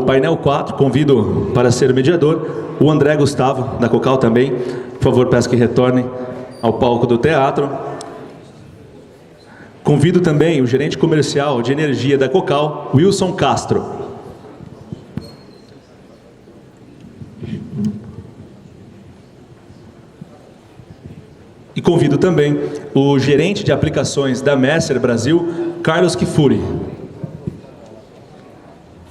painel 4, convido para ser mediador o André Gustavo, da Cocal também. Por favor, peço que retorne ao palco do teatro. Convido também o gerente comercial de energia da Cocal, Wilson Castro. E convido também o gerente de aplicações da Messer Brasil, Carlos Kifuri.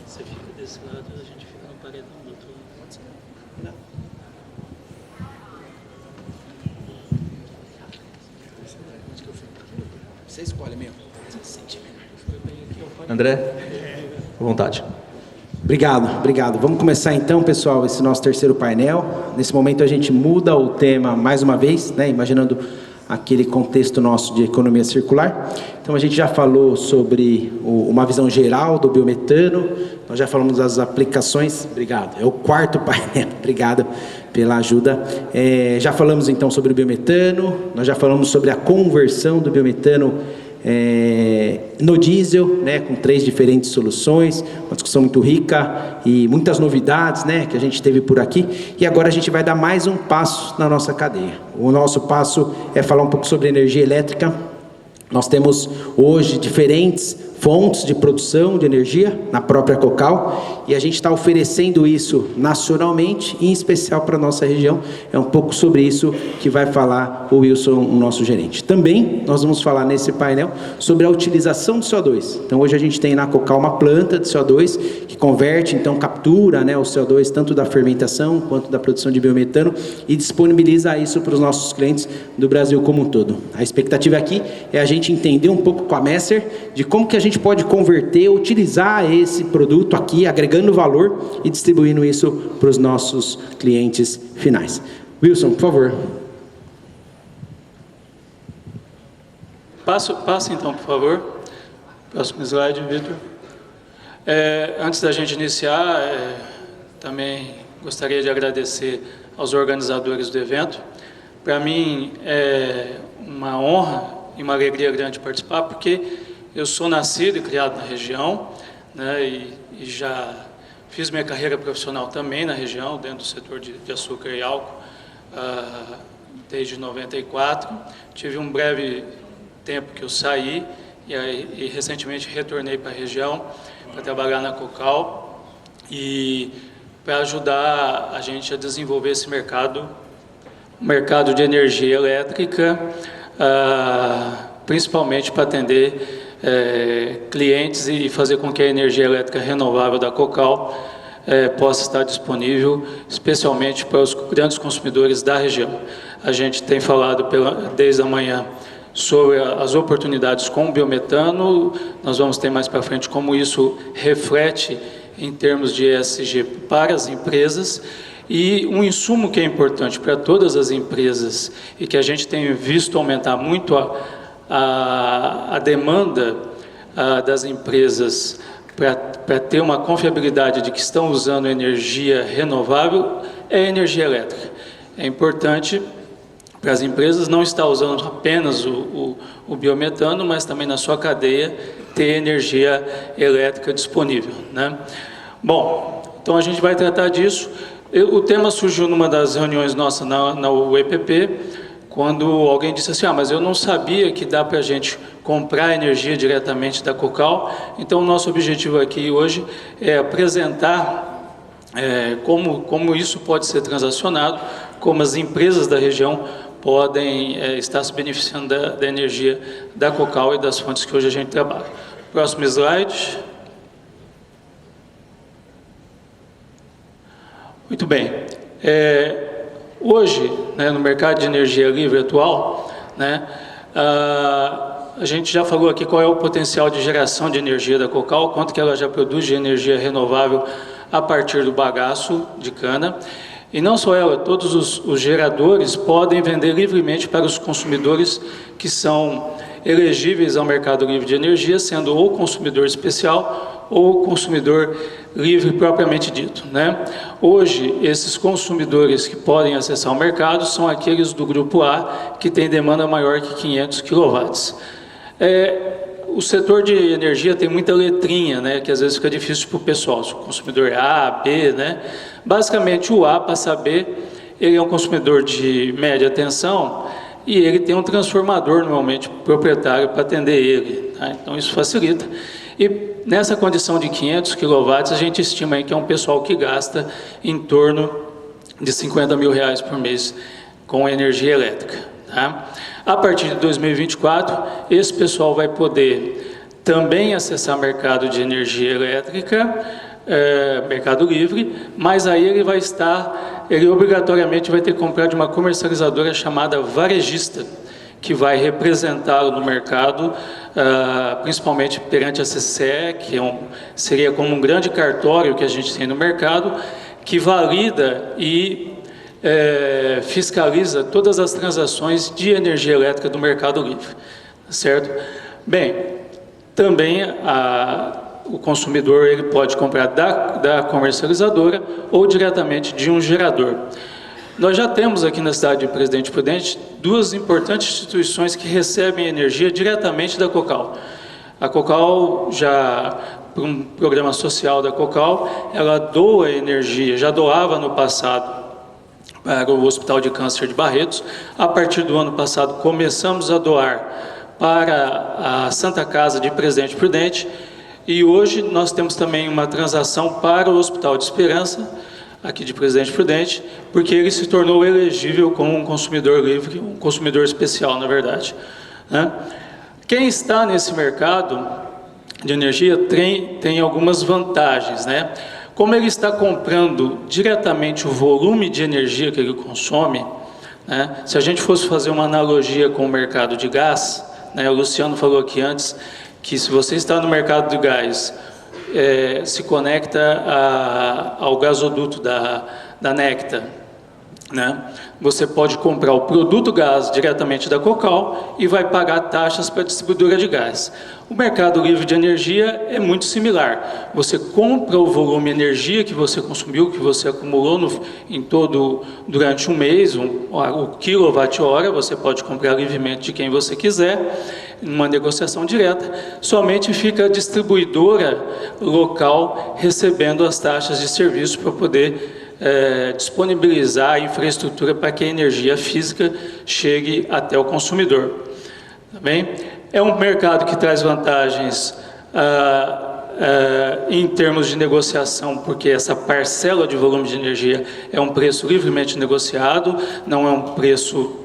Você fica desse lado e a gente fica no paredão do outro lado. Você escolhe mesmo. André, à vontade. Obrigado. Vamos começar então, pessoal, esse nosso terceiro painel. Nesse momento a gente muda o tema mais uma vez, né, imaginando aquele contexto nosso de economia circular. Então a gente já falou sobre uma visão geral do biometano, nós já falamos das aplicações, obrigado, é o quarto painel, obrigado pela ajuda. Já falamos então sobre o biometano, nós já falamos sobre a conversão do biometano no diesel, né, com 3 diferentes soluções, uma discussão muito rica e muitas novidades, né, que a gente teve por aqui. E agora a gente vai dar mais um passo na nossa cadeia. O nosso passo é falar um pouco sobre energia elétrica. Nós temos hoje diferentes fontes de produção de energia na própria Cocal e a gente está oferecendo isso nacionalmente, em especial para a nossa região. É um pouco sobre isso que vai falar o Wilson, o nosso gerente. Também nós vamos falar nesse painel sobre a utilização de CO2. Então hoje a gente tem na Cocal uma planta de CO2 que converte, então captura, né, o CO2 tanto da fermentação quanto da produção de biometano e disponibiliza isso para os nossos clientes do Brasil como um todo. A expectativa aqui é a gente entender um pouco com a Messer de como que a gente pode converter, utilizar esse produto aqui, agregando valor e distribuindo isso para os nossos clientes finais. Wilson, por favor. Passa então, por favor. Próximo slide, Vitor. Antes da gente iniciar, também gostaria de agradecer aos organizadores do evento. Para mim é uma honra e uma alegria grande participar, porque eu sou nascido e criado na região, né, e já fiz minha carreira profissional também na região, dentro do setor de açúcar e álcool, desde 94. Tive um breve tempo que eu saí e recentemente retornei para a região para trabalhar na Cocal e para ajudar a gente a desenvolver esse mercado de energia elétrica, principalmente para atender clientes e fazer com que a energia elétrica renovável da Cocal possa estar disponível, especialmente para os grandes consumidores da região. A gente tem falado desde a manhã sobre as oportunidades com o biometano, nós vamos ter mais para frente como isso reflete em termos de ESG para as empresas. E um insumo que é importante para todas as empresas e que a gente tem visto aumentar muito a demanda das empresas para ter uma confiabilidade de que estão usando energia renovável é a energia elétrica. É importante para as empresas não estar usando apenas o biometano, mas também na sua cadeia ter energia elétrica disponível, né? Bom, então a gente vai tratar disso. O tema surgiu numa das reuniões nossas na UEPP, quando alguém disse assim, mas eu não sabia que dá para a gente comprar energia diretamente da Cocal. Então, o nosso objetivo aqui hoje é apresentar como isso pode ser transacionado, como as empresas da região podem estar se beneficiando da energia da Cocal e das fontes que hoje a gente trabalha. Próximo slide. Muito bem. Hoje, né, no mercado de energia livre atual, né, a gente já falou aqui qual é o potencial de geração de energia da Cocal, quanto que ela já produz de energia renovável a partir do bagaço de cana. E não só ela, todos os geradores podem vender livremente para os consumidores que são elegíveis ao mercado livre de energia, sendo ou consumidor especial ou consumidor livre propriamente dito, né? Hoje, esses consumidores que podem acessar o mercado são aqueles do grupo A, que tem demanda maior que 500 kW. O setor de energia tem muita letrinha, né, que às vezes fica difícil para o pessoal, se o consumidor é A, B, né? Basicamente, o A, para saber, ele é um consumidor de média tensão e ele tem um transformador, normalmente, proprietário para atender ele. Tá? Então, isso facilita. E nessa condição de 500 kW, a gente estima aí que é um pessoal que gasta em torno de R$50 mil por mês com energia elétrica. Tá? A partir de 2024, esse pessoal vai poder também acessar mercado de energia elétrica, mercado livre, mas aí ele obrigatoriamente vai ter que comprar de uma comercializadora chamada varejista, que vai representá-lo no mercado, principalmente perante a CCE, que seria como um grande cartório que a gente tem no mercado, que valida e fiscaliza todas as transações de energia elétrica do mercado livre, certo? Bem, também o consumidor ele pode comprar da comercializadora ou diretamente de um gerador. Nós já temos aqui na cidade de Presidente Prudente duas importantes instituições que recebem energia diretamente da Cocal. A Cocal, por um programa social da Cocal, ela doa energia, já doava no passado para o Hospital de Câncer de Barretos. A partir do ano passado, começamos a doar para a Santa Casa de Presidente Prudente e hoje nós temos também uma transação para o Hospital de Esperança, aqui de Presidente Prudente, porque ele se tornou elegível como um consumidor livre, um consumidor especial, na verdade. Né? Quem está nesse mercado de energia tem algumas vantagens, né? Como ele está comprando diretamente o volume de energia que ele consome, né? Se a gente fosse fazer uma analogia com o mercado de gás, né? O Luciano falou aqui antes que se você está no mercado de gás, se conecta ao gasoduto da Necta, né? Você pode comprar o produto gás diretamente da Cocal e vai pagar taxas para a distribuidora de gás. O mercado livre de energia é muito similar. Você compra o volume de energia que você consumiu, que você acumulou durante um mês, o quilowatt-hora, você pode comprar livremente de quem você quiser, numa negociação direta, somente fica a distribuidora local recebendo as taxas de serviço para poder disponibilizar a infraestrutura para que a energia física chegue até o consumidor. Tá bem? É um mercado que traz vantagens em termos de negociação, porque essa parcela de volume de energia é um preço livremente negociado, não é um preço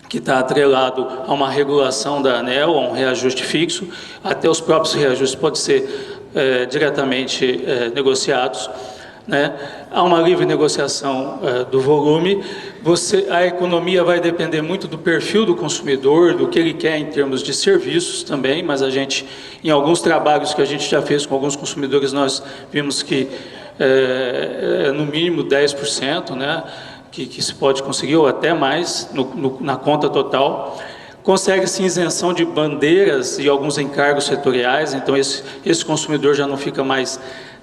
que está atrelado a uma regulação da ANEEL, a um reajuste fixo, até os próprios reajustes podem ser diretamente negociados. Né? Há uma livre negociação do volume, a economia vai depender muito do perfil do consumidor, do que ele quer em termos de serviços também, mas em alguns trabalhos que a gente já fez com alguns consumidores, nós vimos que no mínimo 10%, né, que se pode conseguir, ou até mais, na conta total. Consegue-se isenção de bandeiras e alguns encargos setoriais, então esse consumidor já não fica mais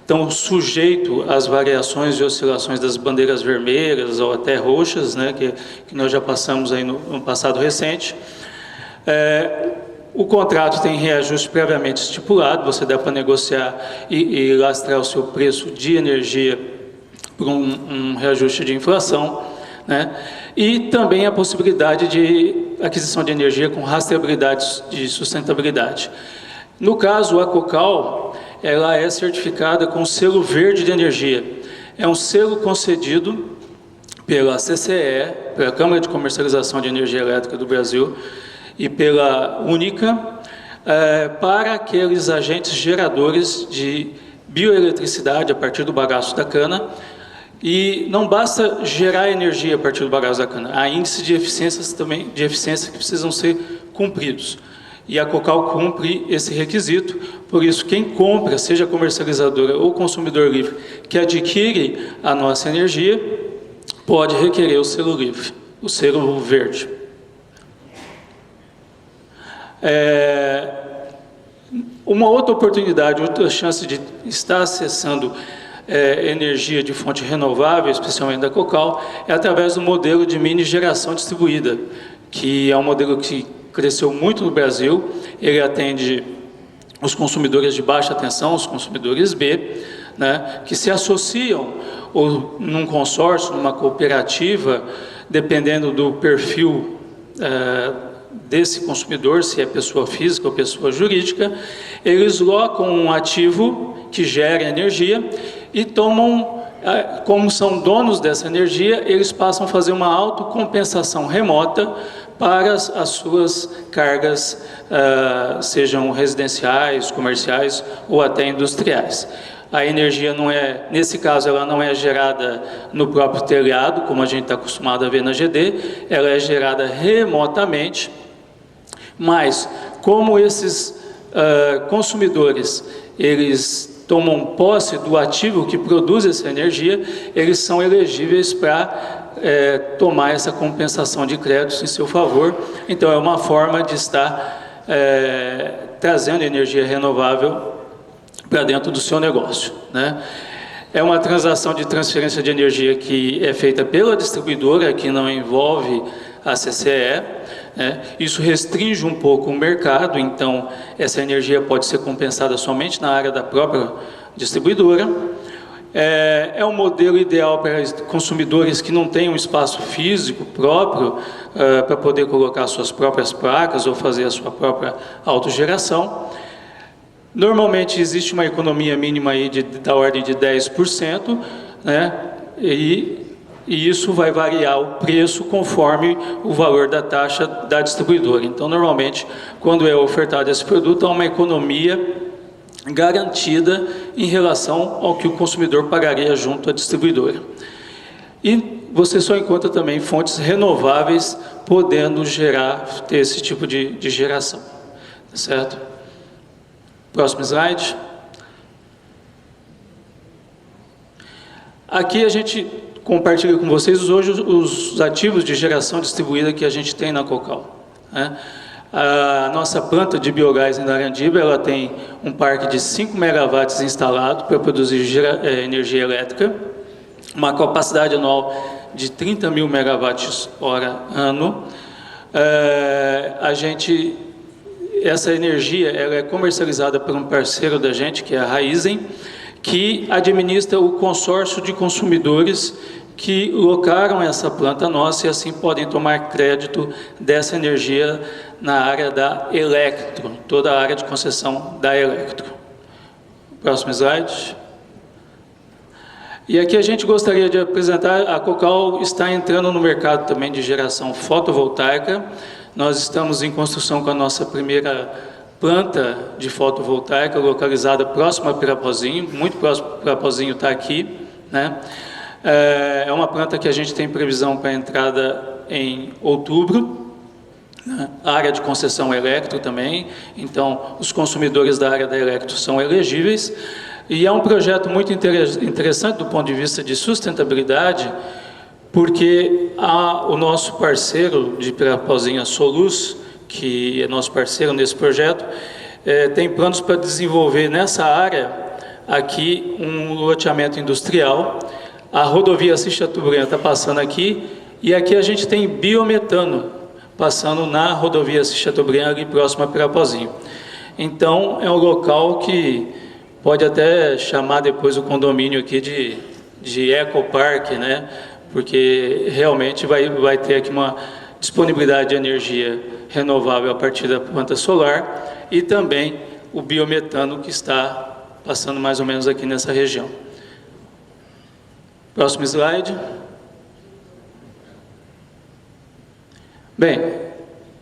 tão sujeito às variações e oscilações das bandeiras vermelhas ou até roxas, né, que nós já passamos aí no passado recente. O contrato tem reajuste previamente estipulado, você dá para negociar e lastrar o seu preço de energia por um reajuste de inflação, né? E também a possibilidade de aquisição de energia com rastreabilidade de sustentabilidade. No caso, a Cocal, ela é certificada com selo verde de energia. É um selo concedido pela CCE, pela Câmara de Comercialização de Energia Elétrica do Brasil e pela Única, para aqueles agentes geradores de bioeletricidade a partir do bagaço da cana. E não basta gerar energia a partir do bagaço da cana, há índices de eficiência que precisam ser cumpridos. E a Cocal cumpre esse requisito, por isso quem compra, seja comercializadora ou consumidor livre, que adquire a nossa energia, pode requerer o selo livre, o selo verde. Uma outra oportunidade, outra chance de estar acessando energia de fonte renovável, especialmente da Cocal, é através do modelo de mini geração distribuída, que é um modelo que cresceu muito no Brasil. Ele atende os consumidores de baixa tensão, os consumidores B, né, que se associam ou num consórcio, numa cooperativa, dependendo do perfil desse consumidor, se é pessoa física ou pessoa jurídica, eles locam um ativo que gera energia e tomam, como são donos dessa energia, eles passam a fazer uma autocompensação remota para as suas cargas, sejam residenciais, comerciais ou até industriais. A energia não é, nesse caso, ela não é gerada no próprio telhado, como a gente está acostumado a ver na GD, ela é gerada remotamente, mas como esses consumidores, eles tomam posse do ativo que produz essa energia, eles são elegíveis para tomar essa compensação de créditos em seu favor. Então, é uma forma de estar trazendo energia renovável para dentro do seu negócio, né? É uma transação de transferência de energia que é feita pela distribuidora, que não envolve a CCE, né? Isso restringe um pouco o mercado, então essa energia pode ser compensada somente na área da própria distribuidora. É um modelo ideal para consumidores que não têm um espaço físico próprio para poder colocar suas próprias placas ou fazer a sua própria autogeração. Normalmente existe uma economia mínima aí da ordem de 10%, né? E isso vai variar o preço conforme o valor da taxa da distribuidora. Então, normalmente, quando é ofertado esse produto, há uma economia garantida em relação ao que o consumidor pagaria junto à distribuidora. E você só encontra também fontes renováveis podendo ter esse tipo de geração, tá certo? Próximo slide. Aqui a gente compartilha com vocês hoje os ativos de geração distribuída que a gente tem na Cocal, né? A nossa planta de biogás em Narandiba, ela tem um parque de 5 megawatts instalado para produzir energia elétrica, uma capacidade anual de 30 mil megawatts-hora ano. Essa energia ela é comercializada por um parceiro da gente, que é a Raizen, que administra o consórcio de consumidores que locaram essa planta nossa e assim podem tomar crédito dessa energia na área da Elektro, toda a área de concessão da Elektro. Próximo slide. E aqui a gente gostaria de apresentar, a Cocal está entrando no mercado também de geração fotovoltaica. Nós estamos em construção com a nossa primeira planta de fotovoltaica, localizada próxima a Pirapozinho, muito próximo a Pirapozinho está aqui, né? É uma planta que a gente tem previsão para entrada em outubro, né? A área de concessão Elektro também, então os consumidores da área da Elektro são elegíveis, e é um projeto muito interessante do ponto de vista de sustentabilidade, porque o nosso parceiro de Pirapozinho, a Soluz, que é nosso parceiro nesse projeto, tem planos para desenvolver nessa área aqui um loteamento industrial. A rodovia Assis Chateaubriand está passando aqui, e aqui a gente tem biometano passando na rodovia Assis Chateaubriand, ali próximo a Pirapozinho. Então, é um local que pode até chamar depois o condomínio aqui de ecopark, né? Porque realmente vai ter aqui uma disponibilidade de energia renovável a partir da planta solar e também o biometano que está passando mais ou menos aqui nessa região. Próximo slide. Bem,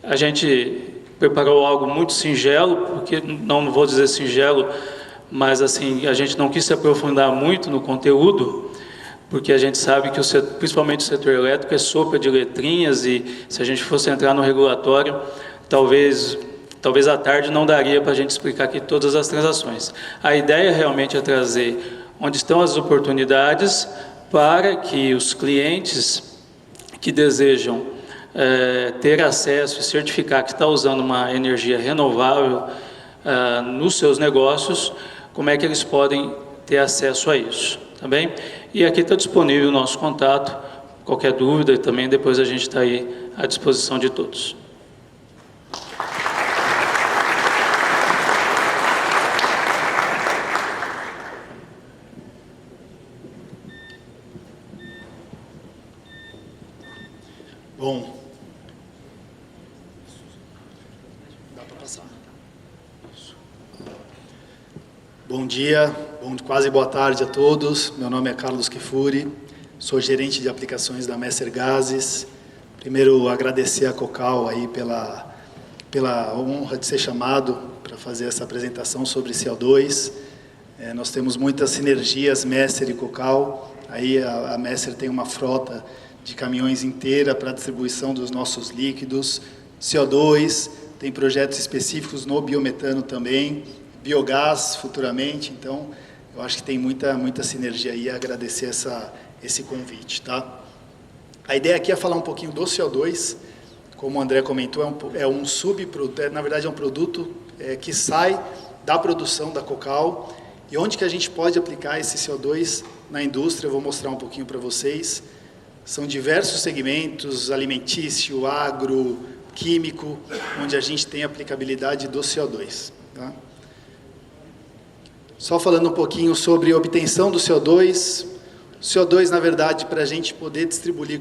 a gente preparou algo muito singelo, porque não vou dizer singelo, mas assim, a gente não quis se aprofundar muito no conteúdo, porque a gente sabe que principalmente o setor elétrico é sopa de letrinhas, e se a gente fosse entrar no regulatório, talvez à tarde não daria para a gente explicar aqui todas as transações. A ideia realmente é trazer onde estão as oportunidades para que os clientes que desejam ter acesso e certificar que está usando uma energia renovável nos seus negócios, como é que eles podem ter acesso a isso, tá bem? E aqui está disponível o nosso contato, qualquer dúvida também, depois a gente está aí à disposição de todos. Bom, dá para passar. Bom dia, quase boa tarde a todos. Meu nome é Carlos Kifuri, sou gerente de aplicações da Messer Gases. Primeiro, agradecer a Cocal aí pela honra de ser chamado para fazer essa apresentação sobre CO2. Nós temos muitas sinergias Messer e Cocal. Aí a Messer tem uma frota de caminhões inteira para a distribuição dos nossos líquidos. CO2, tem projetos específicos no biometano também, biogás futuramente. Então, eu acho que tem muita sinergia aí. Agradecer esse convite, tá? A ideia aqui é falar um pouquinho do CO2. Como o André comentou, é um subproduto, na verdade é um produto que sai da produção da Cocal. E onde que a gente pode aplicar esse CO2 na indústria? Eu vou mostrar um pouquinho para vocês. São diversos segmentos, alimentício, agro, químico, onde a gente tem aplicabilidade do CO2. Tá? Só falando um pouquinho sobre a obtenção do CO2. O CO2, na verdade, para a gente poder distribuir,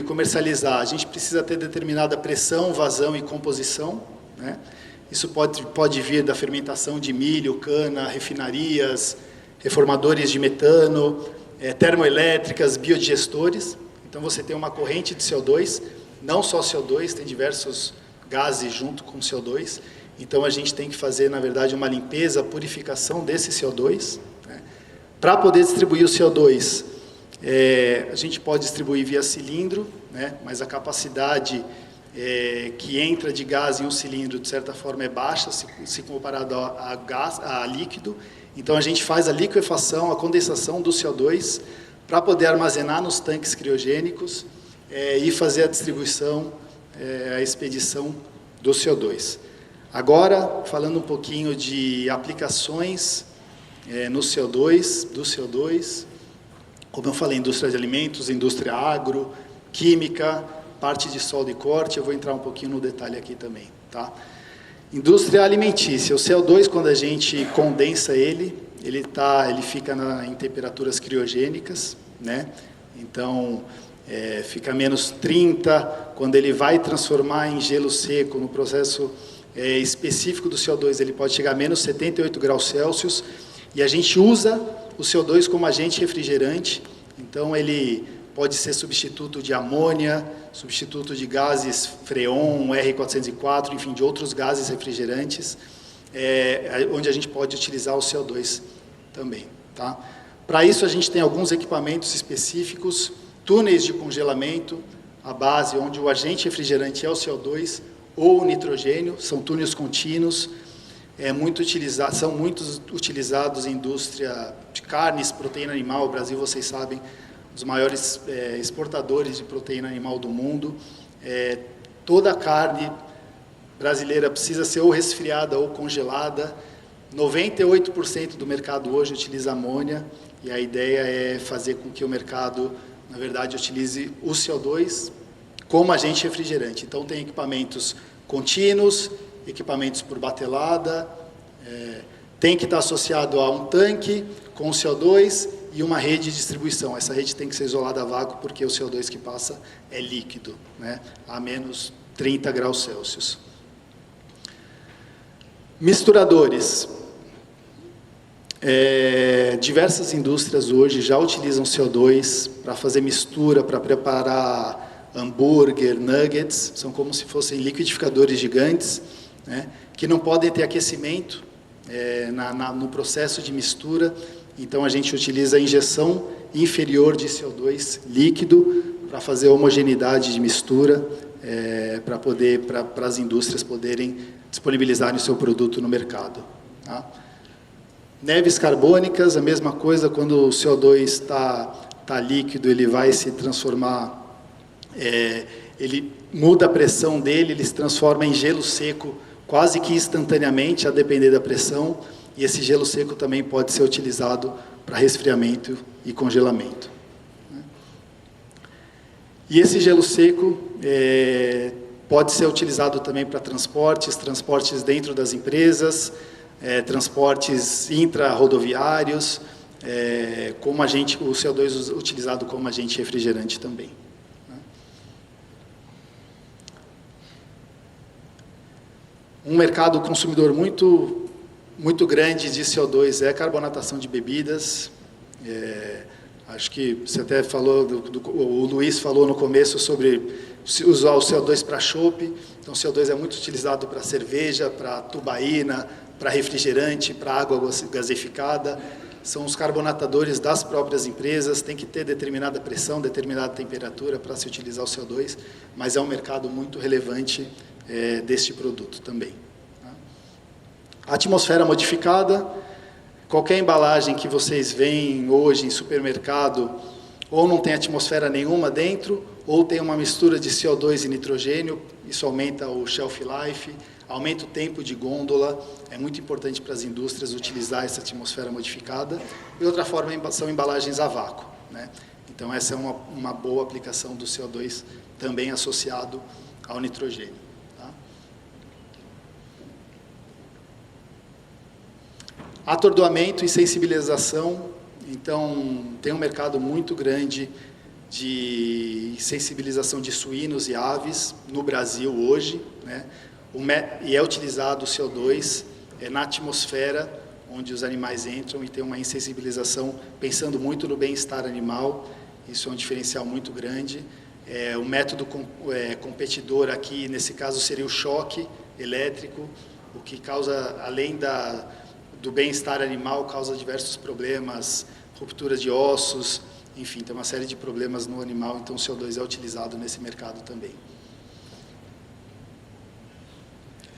comercializar, a gente precisa ter determinada pressão, vazão e composição, né? Isso pode vir da fermentação de milho, cana, refinarias, reformadores de metano, termoelétricas, biodigestores. Então, você tem uma corrente de CO2, não só CO2, tem diversos gases junto com CO2. Então, a gente tem que fazer, na verdade, uma limpeza, purificação desse CO2. Né? Para poder distribuir o CO2, a gente pode distribuir via cilindro, né? Mas a capacidade que entra de gás em um cilindro, de certa forma, é baixa, se comparado a líquido. Então, a gente faz a liquefação, a condensação do CO2, para poder armazenar nos tanques criogênicos e fazer a distribuição, a expedição do CO2. Agora, falando um pouquinho de aplicações no CO2, do CO2, como eu falei, indústria de alimentos, indústria agro, química, parte de solda e corte, eu vou entrar um pouquinho no detalhe aqui também. Tá? Indústria alimentícia, o CO2, quando a gente condensa ele fica em temperaturas criogênicas, né? Então, fica menos 30, quando ele vai transformar em gelo seco, no processo específico do CO2, ele pode chegar a menos 78 graus Celsius, e a gente usa o CO2 como agente refrigerante, então ele pode ser substituto de amônia, substituto de gases freon, R404, enfim, de outros gases refrigerantes, onde a gente pode utilizar o CO2 também. Tá? Para isso, a gente tem alguns equipamentos específicos, túneis de congelamento, a base onde o agente refrigerante é o CO2 ou o nitrogênio, são túneis contínuos, são muito utilizados em indústria de carnes, proteína animal. O Brasil, vocês sabem, os maiores exportadores de proteína animal do mundo. Toda a carne brasileira precisa ser ou resfriada ou congelada. 98% do mercado hoje utiliza amônia, e a ideia é fazer com que o mercado, na verdade, utilize o CO2 como agente refrigerante. Então, tem equipamentos contínuos, equipamentos por batelada, tem que estar associado a um tanque com CO2 e uma rede de distribuição. Essa rede tem que ser isolada a vácuo, porque o CO2 que passa é líquido, né, a menos 30 graus Celsius. Misturadores. Diversas indústrias hoje já utilizam CO2 para fazer mistura, para preparar hambúrguer, nuggets, são como se fossem liquidificadores gigantes, né, que não podem ter aquecimento no processo de mistura. Então, a gente utiliza a injeção inferior de CO2 líquido para fazer a homogeneidade de mistura, para as indústrias poderem disponibilizarem o seu produto no mercado. Tá? Neves carbônicas, a mesma coisa, quando o CO2 está líquido, ele vai se transformar, ele muda a pressão dele, ele se transforma em gelo seco quase que instantaneamente, a depender da pressão, e esse gelo seco também pode ser utilizado para resfriamento e congelamento. E esse gelo seco pode ser utilizado também para transportes dentro das empresas, transportes intra-rodoviários, o CO2 utilizado como agente refrigerante também. Um mercado consumidor muito grande de CO2 é a carbonatação de bebidas. Acho que você até falou, o Luiz falou no começo sobre usar o CO2 para chopp. Então, o CO2 é muito utilizado para cerveja, para tubaína, para refrigerante, para água gasificada. São os carbonatadores das próprias empresas, tem que ter determinada pressão, determinada temperatura para se utilizar o CO2, mas é um mercado muito relevante deste produto também. A atmosfera modificada, qualquer embalagem que vocês veem hoje em supermercado, ou não tem atmosfera nenhuma dentro, ou tem uma mistura de CO2 e nitrogênio, isso aumenta o shelf life, aumenta o tempo de gôndola, é muito importante para as indústrias utilizar essa atmosfera modificada. E outra forma são embalagens a vácuo, né? Então, essa é uma boa aplicação do CO2 também associado ao nitrogênio. Tá? Atordoamento e sensibilização. Então, tem um mercado muito grande de sensibilização de suínos e aves no Brasil hoje, né? E é utilizado o CO2 na atmosfera, onde os animais entram, e tem uma insensibilização, pensando muito no bem-estar animal. Isso é um diferencial muito grande. O método competidor aqui, nesse caso, seria o choque elétrico, o que causa, além do bem-estar animal, causa diversos problemas, ruptura de ossos, enfim, tem uma série de problemas no animal, então o CO2 é utilizado nesse mercado também.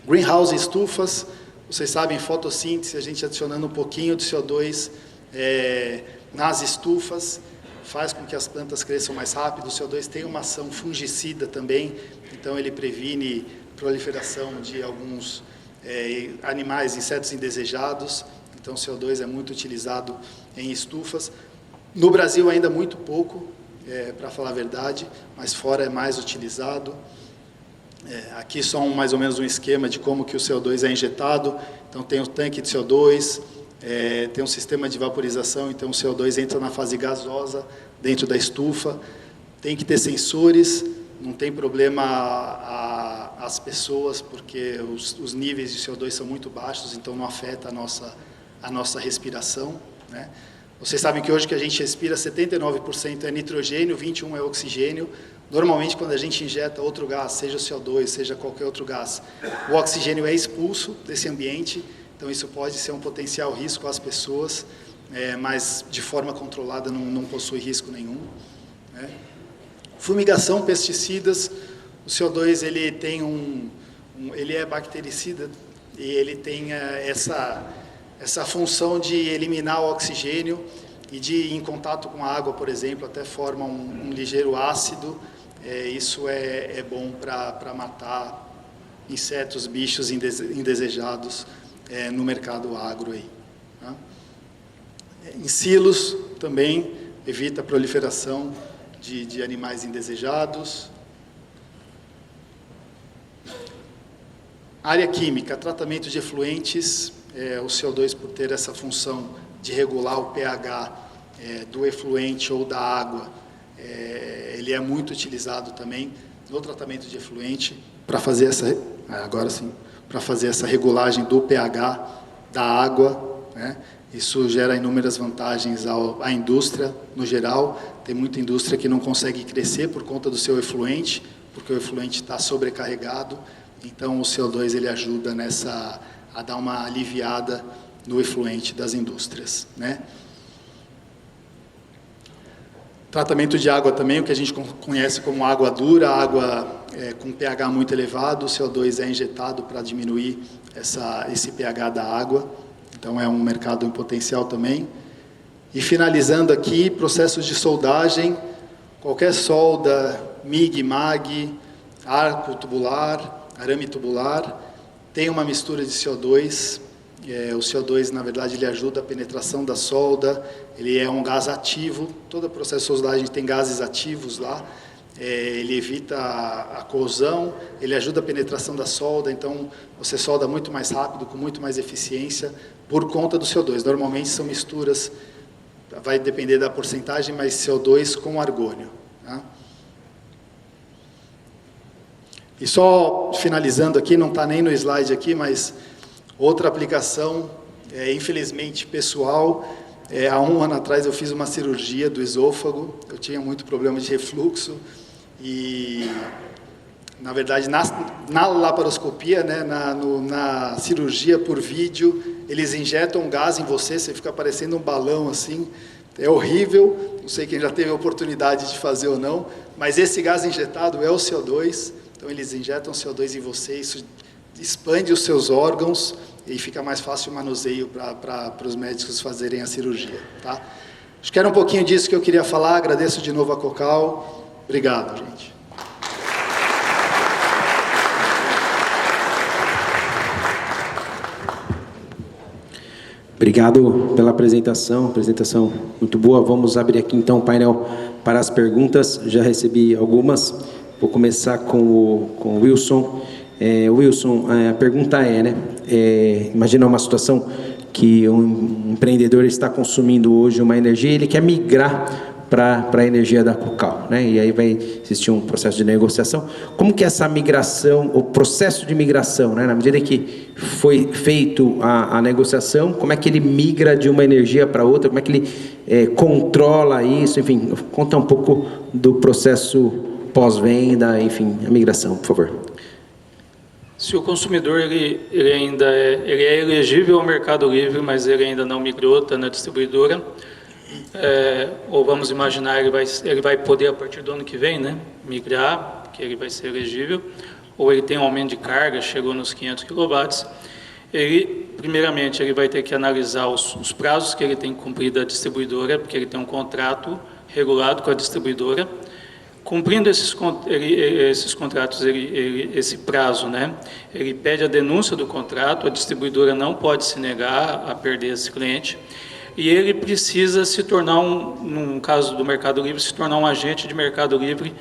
Greenhouse e estufas, vocês sabem, fotossíntese, a gente adicionando um pouquinho de CO2 nas estufas, faz com que as plantas cresçam mais rápido. O CO2 tem uma ação fungicida também, então ele previne proliferação de alguns animais, insetos indesejados. Então o CO2 é muito utilizado em estufas. No Brasil ainda muito pouco, para falar a verdade, mas fora é mais utilizado. Aqui só mais ou menos um esquema de como que o CO2 é injetado. Então tem o tanque de CO2, tem um sistema de vaporização, então o CO2 entra na fase gasosa dentro da estufa. Tem que ter sensores, não tem problema as pessoas, porque os níveis de CO2 são muito baixos, então não afeta a nossa respiração, né? Vocês sabem que hoje que a gente respira, 79% é nitrogênio, 21% é oxigênio. Normalmente, quando a gente injeta outro gás, seja o CO2, seja qualquer outro gás, o oxigênio é expulso desse ambiente, então isso pode ser um potencial risco às pessoas, mas de forma controlada não possui risco nenhum, né? Fumigação, pesticidas, o CO2 ele tem ele é bactericida e ele tem essa função de eliminar o oxigênio e de, em contato com a água, por exemplo, até forma um ligeiro ácido. Isso é bom para matar insetos, bichos indesejados no mercado agro aí, tá? Em silos também evita a proliferação de animais indesejados. Área química, tratamento de efluentes. O CO2, por ter essa função de regular o pH do efluente ou da água, ele é muito utilizado também no tratamento de efluente para fazer essa regulagem do pH da água, né? Isso gera inúmeras vantagens à indústria no geral. Tem muita indústria que não consegue crescer por conta do seu efluente, porque o efluente está sobrecarregado. Então o CO2 ele ajuda a dar uma aliviada no efluente das indústrias, né? Tratamento de água também, o que a gente conhece como água dura, água com pH muito elevado, o CO2 é injetado para diminuir esse pH da água, então é um mercado em potencial também. E finalizando aqui, processos de soldagem, qualquer solda, MIG, MAG, arco tubular, arame tubular, tem uma mistura de CO2, o CO2, na verdade, ele ajuda a penetração da solda, ele é um gás ativo, todo processo de soldagem tem gases ativos lá, ele evita a corrosão, ele ajuda a penetração da solda, então você solda muito mais rápido, com muito mais eficiência, por conta do CO2. Normalmente são misturas, vai depender da porcentagem, mas CO2 com argônio, tá? E só finalizando aqui, não está nem no slide aqui, mas outra aplicação, infelizmente pessoal, há 1 ano atrás eu fiz uma cirurgia do esôfago, eu tinha muito problema de refluxo e, na verdade, na laparoscopia, né, na cirurgia por vídeo, eles injetam gás em você, você fica parecendo um balão assim, é horrível, não sei quem já teve a oportunidade de fazer ou não, mas esse gás injetado é o CO2, então eles injetam CO2 em você, isso expande os seus órgãos e fica mais fácil o manuseio para os médicos fazerem a cirurgia. Tá? Acho que era um pouquinho disso que eu queria falar, agradeço de novo a Cocal, obrigado, gente. Obrigado pela apresentação muito boa. Vamos abrir aqui então o painel para as perguntas, já recebi algumas, vou começar com o Wilson. Wilson, a pergunta imagina uma situação que um empreendedor está consumindo hoje uma energia, ele quer migrar para a energia da Cocal, né? E aí vai existir um processo de negociação. Como que essa migração, o processo de migração, né? Na medida que foi feito a negociação, como é que ele migra de uma energia para outra? Como é que ele controla isso? Enfim, conta um pouco do processo pós-venda, enfim, a migração, por favor. Se o consumidor ele ainda é elegível ao Mercado Livre, mas ele ainda não migrou, está na distribuidora, ou vamos imaginar, ele vai poder, a partir do ano que vem, né, migrar, porque ele vai ser elegível, ou ele tem um aumento de carga, chegou nos 500 kW, primeiramente, ele vai ter que analisar os prazos que ele tem que cumprir da distribuidora, porque ele tem um contrato regulado com a distribuidora. Cumprindo esses contratos, esse prazo, né, ele pede a denúncia do contrato, a distribuidora não pode se negar a perder esse cliente, e ele precisa se tornar, no caso do Mercado Livre, se tornar um agente de Mercado Livre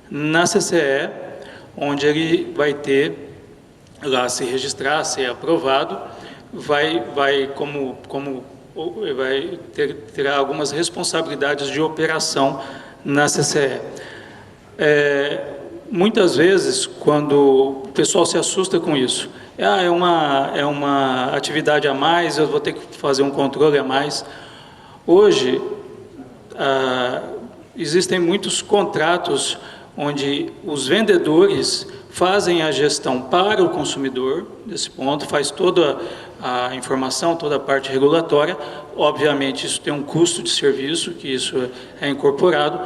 na CCE, onde ele vai ter lá se registrar, ser aprovado, terá algumas responsabilidades de operação na CCE. Muitas vezes, quando o pessoal se assusta com isso, é uma atividade a mais, eu vou ter que fazer um controle a mais. Hoje, existem muitos contratos onde os vendedores fazem a gestão para o consumidor, desse ponto, faz toda a informação, toda a parte regulatória. Obviamente, isso tem um custo de serviço, que isso é incorporado,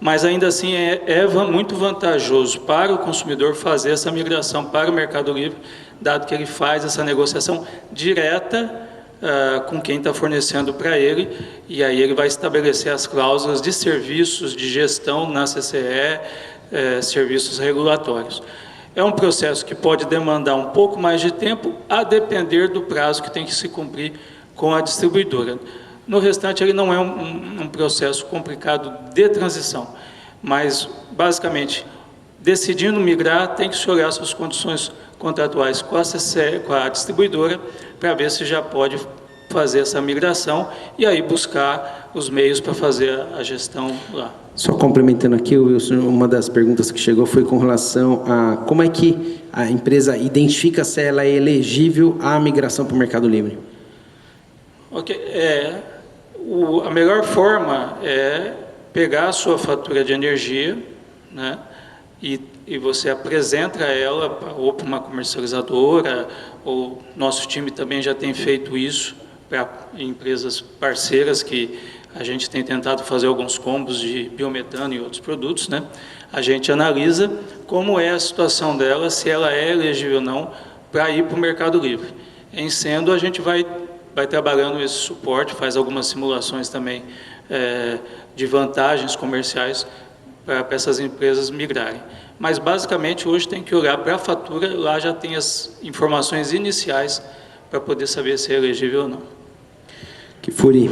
mas ainda assim é muito vantajoso para o consumidor fazer essa migração para o Mercado Livre, dado que ele faz essa negociação direta com quem está fornecendo para ele, e aí ele vai estabelecer as cláusulas de serviços de gestão na CCE, serviços regulatórios. É um processo que pode demandar um pouco mais de tempo, a depender do prazo que tem que se cumprir com a distribuidora. No restante, ele não é um processo complicado de transição, mas, basicamente, decidindo migrar, tem que se olhar suas condições contratuais com a CCE, com a distribuidora, para ver se já pode fazer essa migração e aí buscar os meios para fazer a gestão lá. Só complementando aqui, Wilson, uma das perguntas que chegou foi com relação a como é que a empresa identifica se ela é elegível à migração para o Mercado Livre. Ok, a melhor forma é pegar a sua fatura de energia, né, e você apresenta ela ou para uma comercializadora, ou nosso time também já tem feito isso para empresas parceiras que a gente tem tentado fazer alguns combos de biometano e outros produtos, né? A gente analisa como é a situação dela, se ela é elegível ou não para ir para o Mercado Livre. Em sendo, a gente vai trabalhando esse suporte, faz algumas simulações também de vantagens comerciais para essas empresas migrarem. Mas, basicamente, hoje tem que olhar para a fatura, lá já tem as informações iniciais para poder saber se é elegível ou não. Kifuri,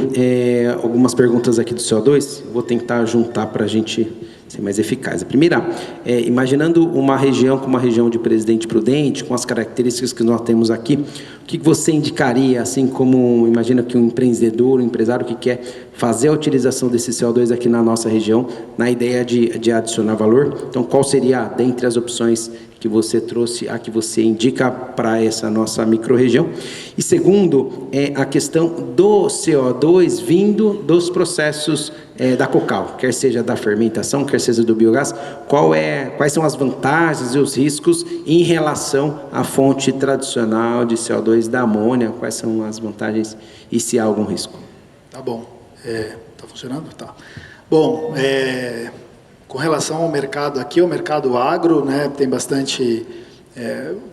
algumas perguntas aqui do CO2, vou tentar juntar para a gente ser mais eficaz. A primeira, imaginando uma região como a região de Presidente Prudente, com as características que nós temos aqui, o que você indicaria, assim como, imagina que um empreendedor, um empresário que quer fazer a utilização desse CO2 aqui na nossa região, na ideia de adicionar valor? Então, qual seria, dentre as opções que você trouxe, a que você indica para essa nossa microrregião. E segundo, a questão do CO2 vindo dos processos da Cocal, quer seja da fermentação, quer seja do biogás, quais são as vantagens e os riscos em relação à fonte tradicional de CO2 da amônia, quais são as vantagens e se há algum risco? Tá bom. Tá funcionando? Tá. Bom, com relação ao mercado aqui, o mercado agro, né, tem bastante,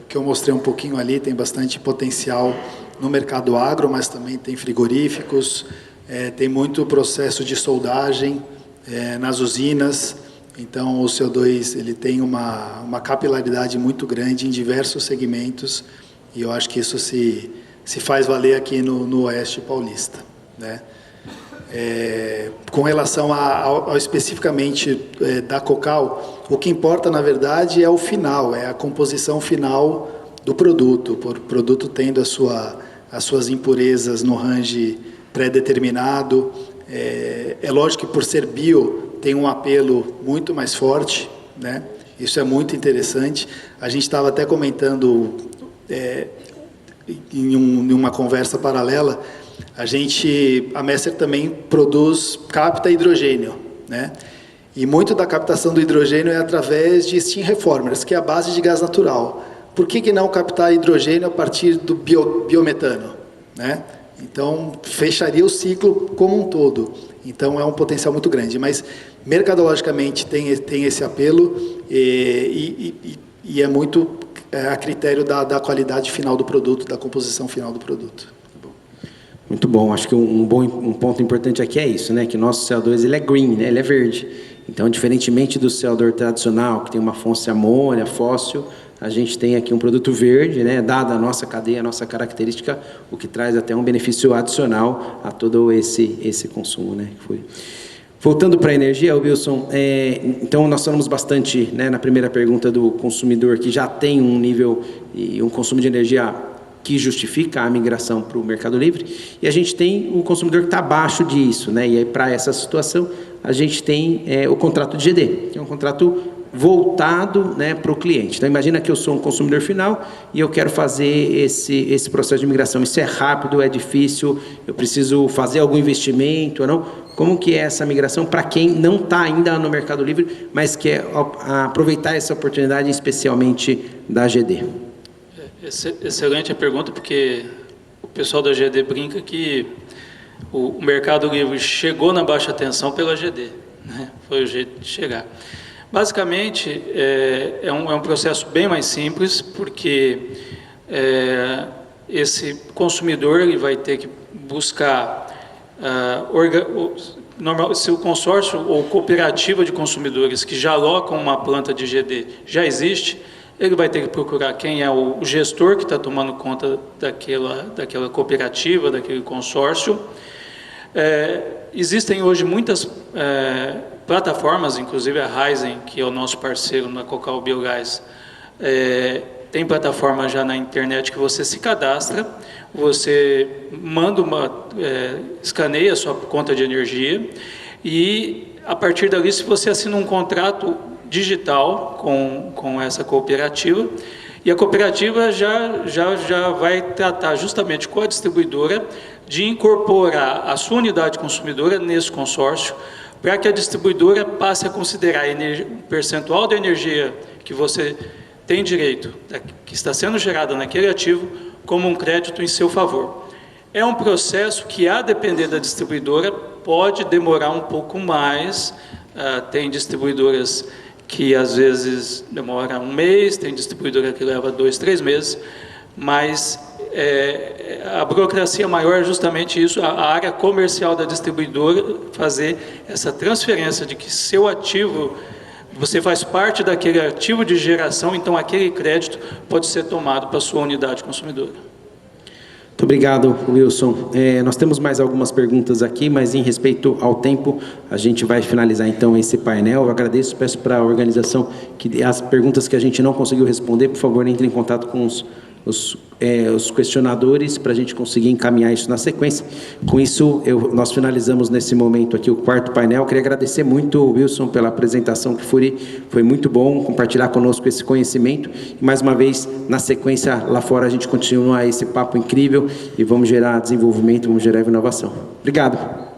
que eu mostrei um pouquinho ali, tem bastante potencial no mercado agro, mas também tem frigoríficos, tem muito processo de soldagem nas usinas, então o CO2 ele tem uma capilaridade muito grande em diversos segmentos, e eu acho que isso se faz valer aqui no Oeste Paulista, né? Com relação ao especificamente da Cocal, o que importa na verdade é o final, é a composição final do produto, o produto tendo as suas impurezas no range pré-determinado. É lógico que por ser bio tem um apelo muito mais forte, né? Isso é muito interessante. A gente estava até comentando em uma conversa paralela, a Messer também capta hidrogênio, né? E muito da captação do hidrogênio é através de steam reformers, que é a base de gás natural. Por que não captar hidrogênio a partir do biometano, né? Então, fecharia o ciclo como um todo. Então, é um potencial muito grande. Mas, mercadologicamente, tem esse apelo e é muito a critério da qualidade final do produto, da composição final do produto. Muito bom. Acho que um ponto importante aqui é isso, né? Que o nosso CO2 ele é green, né? Ele é verde. Então, diferentemente do CO2 tradicional, que tem uma fonte amônia, fóssil, a gente tem aqui um produto verde, né? Dada a nossa cadeia, a nossa característica, o que traz até um benefício adicional a todo esse consumo, né? Voltando para a energia, Wilson, então nós falamos bastante, né, na primeira pergunta do consumidor que já tem um nível e um consumo de energia que justifica a migração para o Mercado Livre, e a gente tem o consumidor que está abaixo disso, né? E aí, para essa situação, a gente tem o contrato de GD, que é um contrato voltado, né, para o cliente. Então, imagina que eu sou um consumidor final e eu quero fazer esse processo de migração. Isso é rápido, é difícil, eu preciso fazer algum investimento ou não? Como que é essa migração para quem não está ainda no Mercado Livre, mas quer aproveitar essa oportunidade, especialmente da GD? Excelente a pergunta, porque o pessoal da GD brinca que o Mercado Livre chegou na baixa tensão pela GD, né? Foi o jeito de chegar. Basicamente, é um processo bem mais simples, porque esse consumidor ele vai ter que buscar, se o consórcio ou cooperativa de consumidores que já alocam uma planta de GD já existe, ele vai ter que procurar quem é o gestor que está tomando conta daquela cooperativa, daquele consórcio. Existem hoje muitas plataformas, inclusive a Ryzen, que é o nosso parceiro na Cocal Biogás, tem plataforma já na internet que você se cadastra, você manda escaneia a sua conta de energia e, a partir dali, se você assina um contrato digital com essa cooperativa, e a cooperativa já vai tratar justamente com a distribuidora de incorporar a sua unidade consumidora nesse consórcio, para que a distribuidora passe a considerar o percentual da energia que você tem direito, que está sendo gerada naquele ativo, como um crédito em seu favor. É um processo que, a depender da distribuidora, pode demorar um pouco mais. Tem distribuidoras que às vezes demora um mês, tem distribuidora que leva 2, 3 meses, mas a burocracia maior é justamente isso, a área comercial da distribuidora fazer essa transferência de que seu ativo, você faz parte daquele ativo de geração, então aquele crédito pode ser tomado para a sua unidade consumidora. Muito obrigado, Wilson. Nós temos mais algumas perguntas aqui, mas em respeito ao tempo, a gente vai finalizar então esse painel. Eu agradeço, peço para a organização que as perguntas que a gente não conseguiu responder, por favor, entre em contato com os questionadores para a gente conseguir encaminhar isso na sequência. Com isso, nós finalizamos nesse momento aqui o quarto painel. Queria agradecer muito, Wilson, pela apresentação que foi muito bom compartilhar conosco esse conhecimento. E, mais uma vez, na sequência, lá fora, a gente continua esse papo incrível e vamos gerar desenvolvimento, vamos gerar inovação. Obrigado.